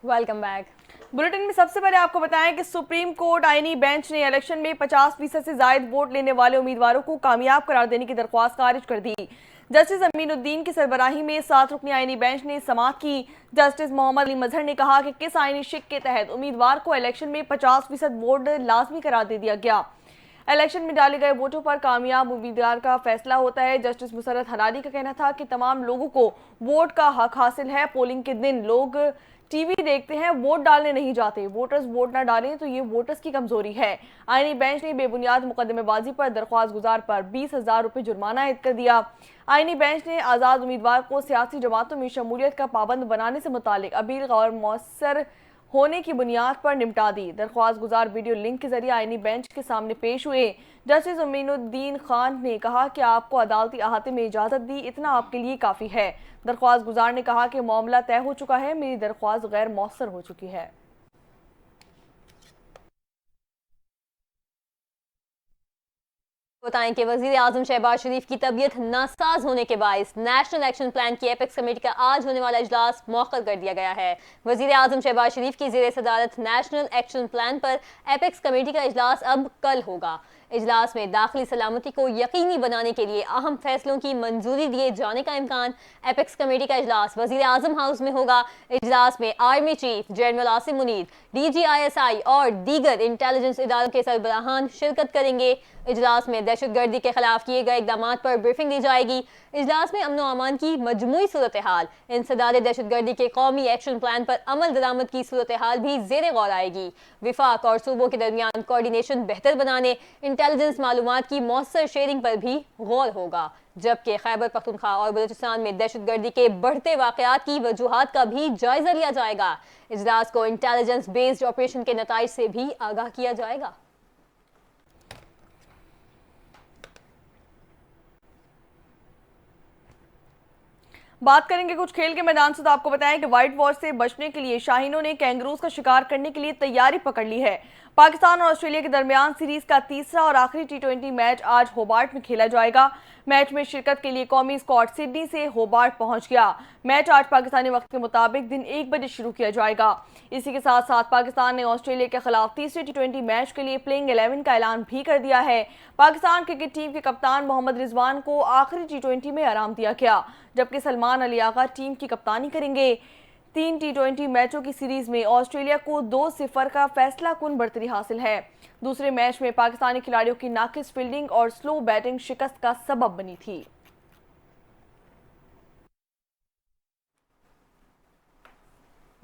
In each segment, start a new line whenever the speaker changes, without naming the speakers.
Welcome back.
Bulletin میں سب سے پہلے آپ کو بتائیں کہ سپریم کورٹ آئینی بینچ نے الیکشن میں 50% سے زائد ووٹ لینے والے امیدواروں کو کامیاب قرار دینے کی درخواست خارج کر دی۔ جسٹس امین الدین کی سربراہی میں 7 رکنی آئینی بینچ نے سماعت کی۔ جسٹس محمد علی مظہر نے کہا کہ کس آئینی شق کے تحت امیدوار کو الیکشن میں 50% ووٹ لازمی قرار دے دیا گیا۔ الیکشن میں ڈالے گئے ووٹوں پر کامیاب امیدوار کا فیصلہ ہوتا ہے۔ جسٹس مسرت حنانی کا کہنا تھا کہ تمام لوگوں کو ووٹ کا حق حاصل ہے۔ پولنگ کے دن لوگ ٹی وی دیکھتے ہیں، ووٹ ڈالنے نہیں جاتے۔ ووٹرز ووٹ نہ ڈالیں تو یہ ووٹرز کی کمزوری ہے۔ آئینی بینچ نے بے بنیاد مقدمے بازی پر درخواست گزار پر 20,000 روپے جرمانہ عائد کر دیا۔ آئینی بینچ نے آزاد امیدوار کو سیاسی جماعتوں میں شمولیت کا پابند بنانے سے متعلق اپیل غیر مؤثر ہونے کی بنیاد پر نمٹا دی۔ درخواست گزار ویڈیو لنک کے ذریعے آئینی بینچ کے سامنے پیش ہوئے۔ جسٹس امین الدین خان نے کہا کہ آپ کو عدالتی احاطے میں اجازت دی، اتنا آپ کے لیے کافی ہے۔ درخواست گزار نے کہا کہ معاملہ طے ہو چکا ہے، میری درخواست غیر مؤثر ہو چکی ہے۔
بتائیں کہ وزیر اعظم شہباز شریف کی طبیعت ناساز ہونے کے باعث نیشنل ایکشن پلان کی ایپیکس کمیٹی کا آج ہونے والا اجلاس مؤخر کر دیا گیا ہے۔ وزیر اعظم شہباز شریف کی زیر صدارت نیشنل ایکشن پلان پر ایپیکس کمیٹی کا اجلاس اب کل ہوگا۔ اجلاس میں داخلی سلامتی کو یقینی بنانے کے لیے اہم فیصلوں کی منظوری دیے جانے کا امکان۔ ایپیکس کمیٹی کا اجلاس وزیر اعظم ہاؤس میں ہوگا۔ اجلاس میں army chief general Asim Munir, DGISI اور دیگر انٹیلیجنس اداروں کے سربراہان شرکت کریں گے۔ اجلاس میں دہشت گردی کے خلاف کیے گئے اقدامات پر بریفنگ دی جائے گی۔ اجلاس میں امن و امان کی مجموعی صورتحال، انسداد دہشت گردی کے قومی ایکشن پلان پر عمل درآمد کی صورتحال بھی زیر غور آئے گی۔ وفاق اور صوبوں کے درمیان کوارڈینیشن بہتر بنانے، انٹیلیجنس معلومات کی مؤثر شیئرنگ پر بھی غور ہوگا، جبکہ خیبر پختونخوا اور بلوچستان میں دہشت گردی کے بڑھتے واقعات کی وجوہات کا بھی جائزہ لیا جائے گا۔ اجلاس کو انٹیلیجنس بیسڈ آپریشن کے نتائج سے بھی آگاہ کیا جائے گا۔
بات کریں گے کچھ کھیل کے میدان سے تو آپ کو بتائیں کہ وائٹ واش سے بچنے کے لیے شاہینوں نے کینگروز کا شکار کرنے کے لیے تیاری پکڑ لی ہے۔ پاکستان اور آسٹریلیا کے درمیان سیریز کا تیسرا اور آخری T20 میچ آج ہوبارٹ میں کھیلا جائے گا۔ میچ میں شرکت کے لیے قومی اسکواڈ سڈنی سے ہوبارٹ پہنچ گیا۔ میچ آج پاکستانی وقت کے مطابق دن 1 بجے شروع کیا جائے گا۔ اسی کے ساتھ ساتھ پاکستان نے آسٹریلیا کے خلاف تیسرے T20 میچ کے لیے پلینگ 11 کا اعلان بھی کر دیا ہے۔ پاکستان کرکٹ ٹیم کے کپتان محمد رضوان کو آخری T20 میں آرام دیا گیا، جبکہ سلمان علی آغا ٹیم کی کپتانی کریں گے۔ 3 T20 میچوں کی سیریز میں آسٹریلیا کو 2-0 کا فیصلہ کن برتری حاصل ہے۔ دوسرے میچ میں پاکستانی کھلاڑیوں کی ناقص فیلڈنگ اور سلو بیٹنگ شکست کا سبب بنی تھی۔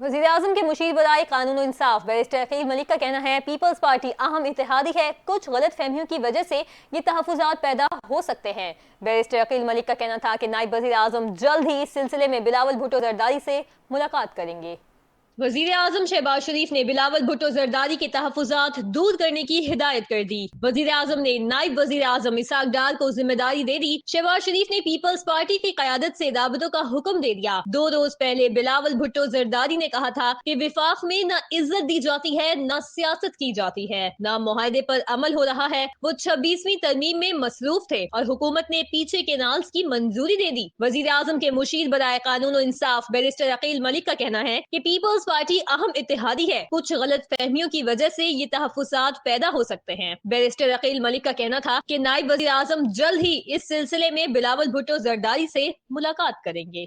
وزیر اعظم کے مشیر برائے قانون و انصاف بیرسٹر عقیل ملک کا کہنا ہے پیپلز پارٹی اہم اتحادی ہے، کچھ غلط فہمیوں کی وجہ سے یہ تحفظات پیدا ہو سکتے ہیں۔ بیرسٹر عقیل ملک کا کہنا تھا کہ نائب وزیر اعظم جلد ہی اس سلسلے میں بلاول بھٹو زرداری سے ملاقات کریں گے۔ وزیر اعظم شہباز شریف نے بلاول بھٹو زرداری کے تحفظات دور کرنے کی ہدایت کر دی۔ وزیر اعظم نے نائب وزیر اعظم اسحاق ڈار کو ذمہ داری دے دی۔ شہباز شریف نے پیپلز پارٹی کی قیادت سے رابطوں کا حکم دے دیا۔ 2 روز پہلے بلاول بھٹو زرداری نے کہا تھا کہ وفاق میں نہ عزت دی جاتی ہے، نہ سیاست کی جاتی ہے، نہ معاہدے پر عمل ہو رہا ہے۔ وہ 26ویں ترمیم میں مصروف تھے اور حکومت نے پیچھے کینالز کی منظوری دے دی۔ وزیر اعظم کے مشیر برائے قانون و انصاف بیرسٹر عقیل ملک کا کہنا ہے کہ پیپلز پارٹی اہم اتحادی ہے، کچھ غلط فہمیوں کی وجہ سے یہ تحفظات پیدا ہو سکتے ہیں۔ بیرسٹر عقیل ملک کا کہنا تھا کہ نائب وزیر اعظم جلد ہی اس سلسلے میں بلاول بھٹو زرداری سے ملاقات کریں گے۔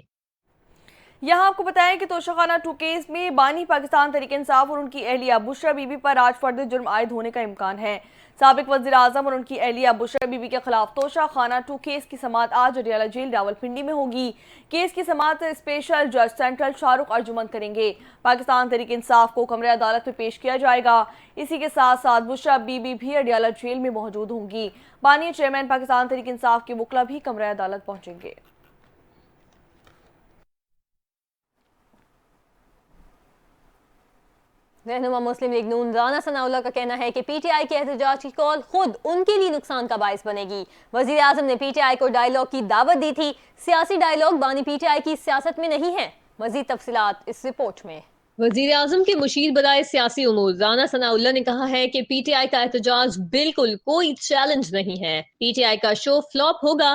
یہاں آپ کو بتائیں کہ توشہ خانہ 2 کیس میں بانی پاکستان تحریک انصاف اور ان کی اہلیہ بشرا بی بی پر آج فرد جرم عائد ہونے کا امکان ہے۔ سابق وزیر اعظم اور ان کی اہلیہ بشرا بی بی کے خلاف توشہ خانہ 2 کیس کی سماعت آج اڈیالہ جیل راولپنڈی میں ہوگی۔ کیس کی سماعت اسپیشل جج سینٹرل شاہ رخ ارجمند کریں گے۔ پاکستان تحریک انصاف کو کمرہ عدالت میں پیش کیا جائے گا۔ اسی کے ساتھ ساتھ بشرا بی بی بھی اڈیالہ جیل میں موجود ہوں گی۔ بانی چیئرمین پاکستان تحریک انصاف کے وکلا بھی کمرہ عدالت پہنچیں گے۔
رہنما مسلم لیگ نون رانا ثناءاللہ کا کہنا ہے کہ پی ٹی آئی کے احتجاج کی کال خود ان کے لیے نقصان کا باعث بنے گی۔ وزیر اعظم نے پی ٹی آئی کو ڈائیلاگ کی دعوت دی تھی، سیاسی ڈائیلاگ بانی پی ٹی آئی کی سیاست میں نہیں ہے۔ مزید تفصیلات اس رپورٹ میں۔ وزیر اعظم کے مشیر برائے سیاسی امور رانا ثناءاللہ نے کہا ہے کہ پی ٹی آئی کا احتجاج بالکل کوئی چیلنج نہیں ہے۔ پی ٹی آئی کا شو فلاپ ہوگا۔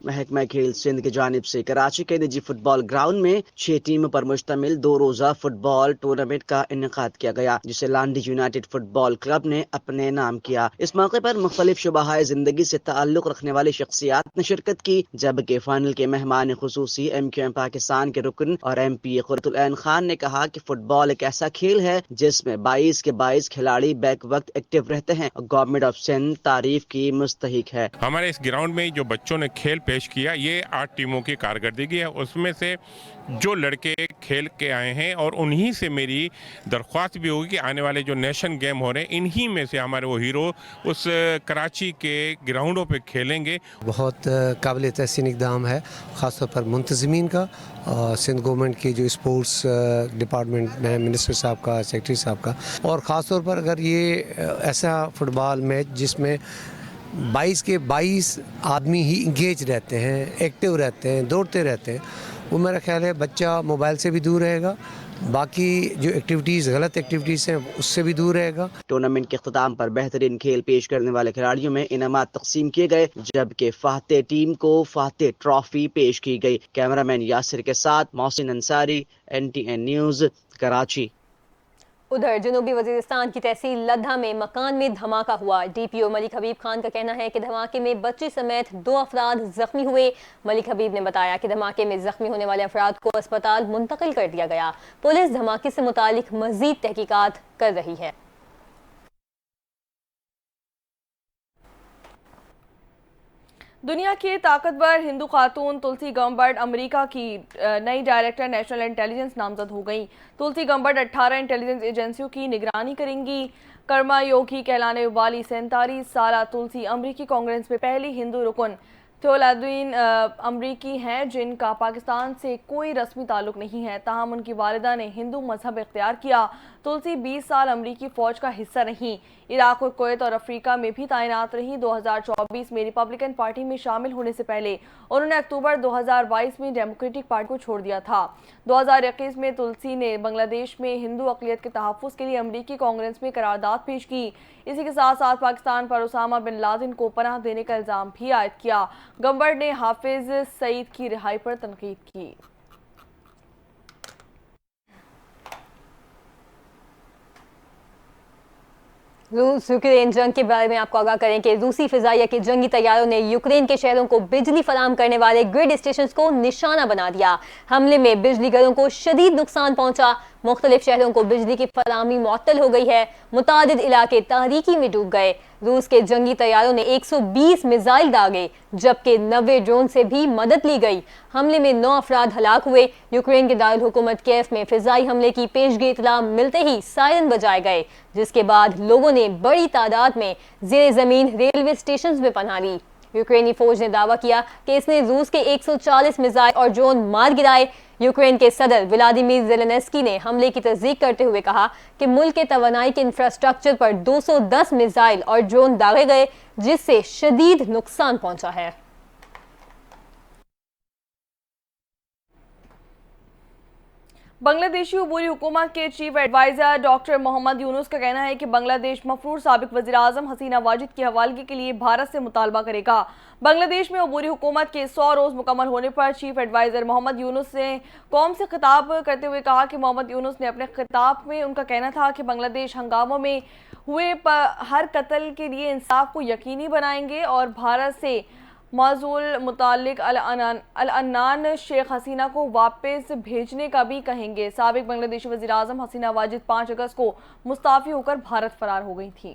محکمہ کھیل سندھ کی جانب سے کراچی کے نجی فٹ بال گراؤنڈ میں 6 ٹیموں پر مشتمل 2 روزہ فٹ بال ٹورنامنٹ کا انعقاد کیا گیا، جسے لانڈی یونائیٹڈ فٹ بال کلب نے اپنے نام کیا۔ اس موقع پر مختلف شعبہ زندگی سے تعلق رکھنے والی شخصیات نے شرکت کی، جبکہ فائنل کے مہمان خصوصی MQM پاکستان کے رکن اور MP قرۃ العین خان نے کہا کہ فٹ بال ایک ایسا کھیل ہے جس میں 22 کے 22 کھلاڑی بیک وقت ایکٹیو رہتے ہیں اور گورنمنٹ آف سندھ تعریف کی مستحق ہے۔
ہمارے اس گراؤنڈ میں جو بچوں نے کھیل پیش کیا، یہ 8 ٹیموں کی کارکردگی ہے، اس میں سے جو لڑکے کھیل کے آئے ہیں اور انہی سے میری درخواست بھی ہوگی کہ آنے والے جو نیشن گیم ہو رہے ہیں انہی میں سے ہمارے وہ ہیرو اس کراچی کے گراؤنڈوں پہ کھیلیں گے۔
بہت قابل تحسین اقدام ہے، خاص طور پر منتظمین کا، سندھ گورنمنٹ کی جو اسپورٹس ڈپارٹمنٹ میں منسٹر صاحب کا، سیکرٹری صاحب کا، اور خاص طور پر اگر یہ ایسا فٹ بال میچ جس میں 22 کے 22 آدمی ہی انگیج رہتے ہیں، ایکٹیو رہتے ہیں، دوڑتے رہتے ہیں، وہ میرا خیال ہے بچہ موبائل سے بھی دور رہے گا، باقی جو ایکٹیویٹیز غلط ایکٹیویٹیز ہیں اس سے بھی دور رہے گا۔
ٹورنامنٹ کے اختتام پر بہترین کھیل پیش کرنے والے کھلاڑیوں میں انعامات تقسیم کیے گئے، جبکہ فاتح ٹیم کو فاتح ٹرافی پیش کی گئی۔ کیمرہ مین یاسر کے ساتھ محسن انصاری، NTN نیوز، کراچی۔
ادھر جنوبی وزیرستان کی تحصیل لدھا میں مکان میں دھماکہ ہوا۔ DPO ملک حبیب خان کا کہنا ہے کہ دھماکے میں بچی سمیت 2 افراد زخمی ہوئے۔ ملک حبیب نے بتایا کہ دھماکے میں زخمی ہونے والے افراد کو اسپتال منتقل کر دیا گیا۔ پولیس دھماکے سے متعلق مزید تحقیقات کر رہی ہے۔
دنیا کی طاقتور ہندو خاتون تلسی گمبٹ امریکہ کی نئی ڈائریکٹر نیشنل انٹیلیجنس نامزد ہو گئیں۔ تلسی گمبٹ 18 انٹیلیجنس ایجنسیوں کی نگرانی کریں گی۔ کرما یوگی کہلانے والی 37 سالہ تلسی امریکی کانگریس میں پہلی ہندو رکن تھیولادین امریکی ہیں جن کا پاکستان سے کوئی رسمی تعلق نہیں ہے، تاہم ان کی والدہ نے ہندو مذہب اختیار کیا۔ تلسی 20 سال امریکی فوج کا حصہ رہیں، عراق اور کویت اور افریقہ میں بھی تعینات رہیں۔ 2024 میں ریپبلکن پارٹی میں شامل ہونے سے پہلے انہوں نے اکتوبر 2022 میں ڈیموکریٹک پارٹی کو چھوڑ دیا تھا۔ 2021 میں تلسی نے بنگلہ دیش میں ہندو اقلیت کے تحفظ کے لیے امریکی کانگریس میں قرارداد پیش کی۔ اسی کے ساتھ ساتھ پاکستان پر اسامہ بن لادن کو پناہ دینے کا الزام بھی عائد کیا۔ گمبٹ نے حافظ سعید کی رہائی پر تنقید کی۔
روس یوکرین جنگ کے بارے میں آپ کو آگاہ کریں کہ روسی فضائیہ کے جنگی طیاروں نے یوکرین کے شہروں کو بجلی فراہم کرنے والے گرڈ اسٹیشنز کو نشانہ بنا دیا۔ حملے میں بجلی گھروں کو شدید نقصان پہنچا، مختلف شہروں کو بجلی کی فراہمی معطل ہو گئی ہے، متعدد علاقے تاریکی میں ڈوب گئے۔ روس کے جنگی طیاروں نے 120 میزائل داغے، جبکہ 90 ڈرون سے بھی مدد لی گئی۔ حملے میں 9 افراد ہلاک ہوئے۔ یوکرین کے دارالحکومت کیف میں فضائی حملے کی پیشگی اطلاع ملتے ہی سائرن بجائے گئے، جس کے بعد لوگوں نے بڑی تعداد میں زیر زمین ریلوے اسٹیشنز میں پناہ لی۔ یوکرینی فوج نے دعویٰ کیا کہ اس نے روس کے 140 میزائل اور ڈرون مار گرائے۔ یوکرین کے صدر ولادیمیر زیلنسکی نے حملے کی تصدیق کرتے ہوئے کہا کہ ملک کے توانائی کے انفراسٹرکچر پر 210 میزائل اور ڈرون داغے گئے، جس سے شدید نقصان پہنچا ہے۔
بنگلہ دیشی عبوری حکومت کے چیف ایڈوائزر ڈاکٹر محمد یونس کا کہنا ہے کہ بنگلہ دیش مفرور سابق وزیر اعظم حسینہ واجد کی حوالگی کے لیے بھارت سے مطالبہ کرے گا۔ بنگلہ دیش میں عبوری حکومت کے 100 روز مکمل ہونے پر چیف ایڈوائزر محمد یونس نے قوم سے خطاب کرتے ہوئے کہا کہ محمد یونس نے اپنے خطاب میں ان کا کہنا تھا کہ بنگلہ دیش ہنگاموں میں ہوئے ہر قتل کے لیے انصاف کو یقینی بنائیں گے اور بھارت سے معزول متعلق العنان شیخ حسینہ کو واپس بھیجنے کا بھی کہیں گے۔ سابق بنگلہ دیشی وزیر اعظم حسینہ واجد 5 اگست کو مستعفی ہو کر بھارت فرار ہو گئی تھیں۔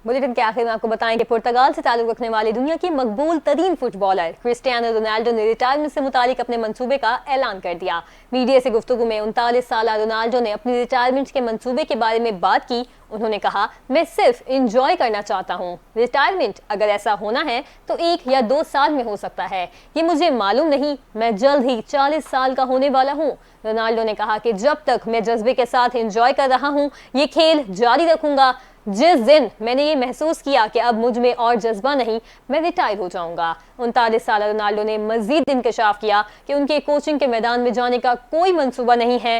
بلیٹن کے آخر میں آپ کو بتائیں کہ پرتگال سے تعلق رکھنے والے دنیا کی مقبول ترین فٹ بالر کرسٹیانو رونالڈو نے ریٹائرمنٹ سے متعلق اپنے منصوبے کا اعلان کر دیا۔ میڈیا سے گفتگو میں 39 سالہ رونالڈو نے اپنی ریٹائرمنٹ کے منصوبے کے بارے میں بات کی۔ انہوں نے کہا، میں صرف انجوائے کرنا چاہتا ہوں۔ ریٹائرمنٹ اگر ایسا ہونا ہے تو 1 یا 2 سال میں ہو سکتا ہے، یہ مجھے معلوم نہیں، میں جلد ہی 40 سال کا ہونے والا ہوں۔ رونالڈو نے کہا کہ جب تک میں جذبے کے ساتھ انجوائے کر رہا ہوں یہ کھیل جاری رکھوں گا، جس دن میں نے یہ محسوس کیا کہ اب مجھ میں اور جذبہ نہیں میں ریٹائر ہو جاؤں گا۔ 39 سالہ رونالڈو نے مزید انکشاف کیا کہ ان کے کوچنگ کے میدان میں جانے کا کوئی منصوبہ نہیں ہے